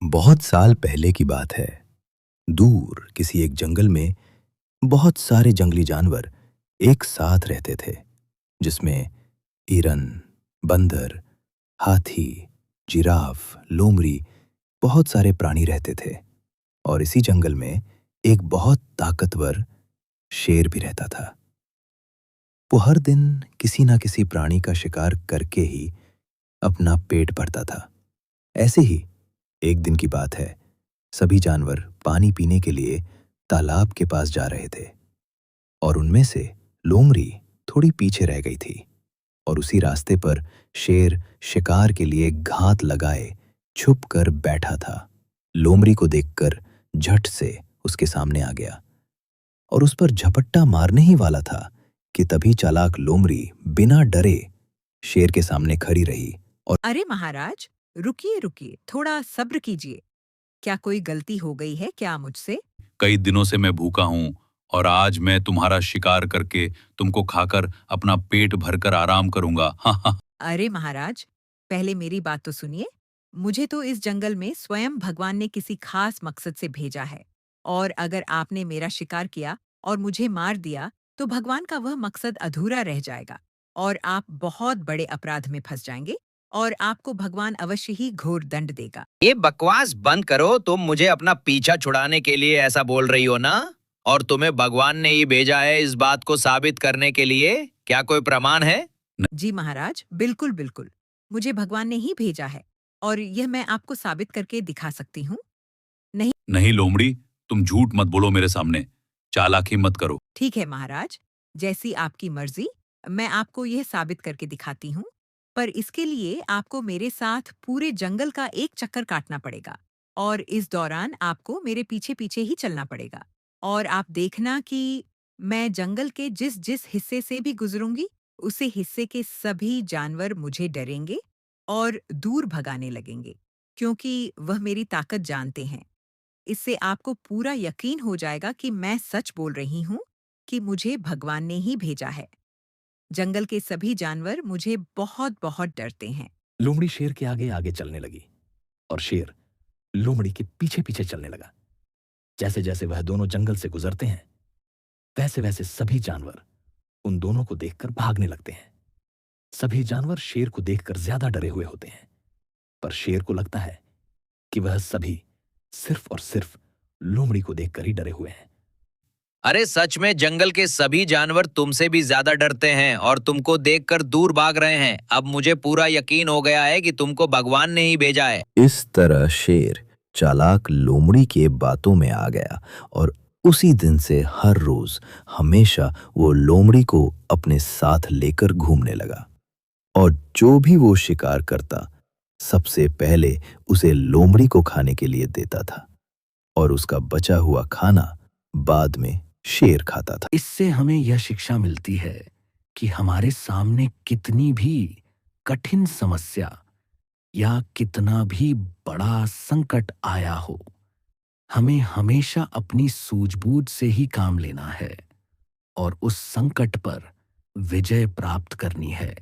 बहुत साल पहले की बात है। दूर किसी एक जंगल में बहुत सारे जंगली जानवर एक साथ रहते थे, जिसमें हिरन, बंदर, हाथी, जिराफ, लोमड़ी, बहुत सारे प्राणी रहते थे। और इसी जंगल में एक बहुत ताकतवर शेर भी रहता था। वो हर दिन किसी ना किसी प्राणी का शिकार करके ही अपना पेट भरता था। ऐसे ही एक दिन की बात है। सभी जानवर पानी पीने के लिए तालाब के पास जा रहे थे और उनमें से लोमड़ी थोड़ी पीछे रह गई थी। और उसी रास्ते पर शेर शिकार के लिए घात लगाए छुप कर बैठा था। लोमड़ी को देखकर झट से उसके सामने आ गया और उस पर झपट्टा मारने ही वाला था कि तभी चालाक लोमड़ी बिना डरे शेर के सामने खड़ी रही और अरे महाराज, रुकिए रुकिए, थोड़ा सब्र कीजिए। क्या कोई गलती हो गई है क्या मुझसे? कई दिनों से मैं भूखा हूँ और आज मैं तुम्हारा शिकार करके तुमको खाकर अपना पेट भरकर आराम करूंगा। हाँ हाँ। अरे महाराज, पहले मेरी बात तो सुनिए। मुझे तो इस जंगल में स्वयं भगवान ने किसी खास मकसद से भेजा है। और अगर आपने मेरा शिकार किया और मुझे मार दिया, तो भगवान का वह मकसद अधूरा रह जाएगा और आप बहुत बड़े अपराध में फंस जाएंगे और आपको भगवान अवश्य ही घोर दंड देगा। ये बकवास बंद करो। तुम मुझे अपना पीछा छुड़ाने के लिए ऐसा बोल रही हो ना? और तुम्हें भगवान ने ही भेजा है इस बात को साबित करने के लिए। क्या कोई प्रमाण है? जी महाराज, बिल्कुल बिल्कुल। मुझे भगवान ने ही भेजा है और यह मैं आपको साबित करके दिखा सकती हूँ। नहीं, नहीं लोमड़ी, तुम झूठ मत बोलो मेरे सामने। चालाकी मत करो। ठीक है महाराज, जैसी आपकी मर्जी। मैं आपको यह साबित करके दिखाती हूँ, पर इसके लिए आपको मेरे साथ पूरे जंगल का एक चक्कर काटना पड़ेगा और इस दौरान आपको मेरे पीछे पीछे ही चलना पड़ेगा। और आप देखना कि मैं जंगल के जिस जिस हिस्से से भी गुजरूंगी, उसी हिस्से के सभी जानवर मुझे डरेंगे और दूर भगाने लगेंगे, क्योंकि वह मेरी ताकत जानते हैं। इससे आपको पूरा यकीन हो जाएगा कि मैं सच बोल रही हूँ कि मुझे भगवान ने ही भेजा है। जंगल के सभी जानवर मुझे बहुत बहुत डरते हैं। लोमड़ी शेर के आगे आगे चलने लगी और शेर लोमड़ी के पीछे पीछे चलने लगा। जैसे जैसे वह दोनों जंगल से गुजरते हैं, वैसे वैसे सभी जानवर उन दोनों को देखकर भागने लगते हैं। सभी जानवर शेर को देखकर ज्यादा डरे हुए होते हैं, पर शेर को लगता है कि वह सभी सिर्फ और सिर्फ लोमड़ी को देखकर ही डरे हुए हैं। अरे सच में जंगल के सभी जानवर तुमसे भी ज्यादा डरते हैं और तुमको देखकर दूर भाग रहे हैं। अब मुझे पूरा यकीन हो गया है कि तुमको भगवान ने ही भेजा है। इस तरह शेर चालाक लोमड़ी के बातों में आ गया और उसी दिन से हर रोज हमेशा वो लोमड़ी को अपने साथ लेकर घूमने लगा। और जो भी वो शिकार करता, सबसे पहले उसे लोमड़ी को खाने के लिए देता था और उसका बचा हुआ खाना बाद में शेर खाता था। इससे हमें यह शिक्षा मिलती है कि हमारे सामने कितनी भी कठिन समस्या या कितना भी बड़ा संकट आया हो, हमें हमेशा अपनी सूझबूझ से ही काम लेना है और उस संकट पर विजय प्राप्त करनी है।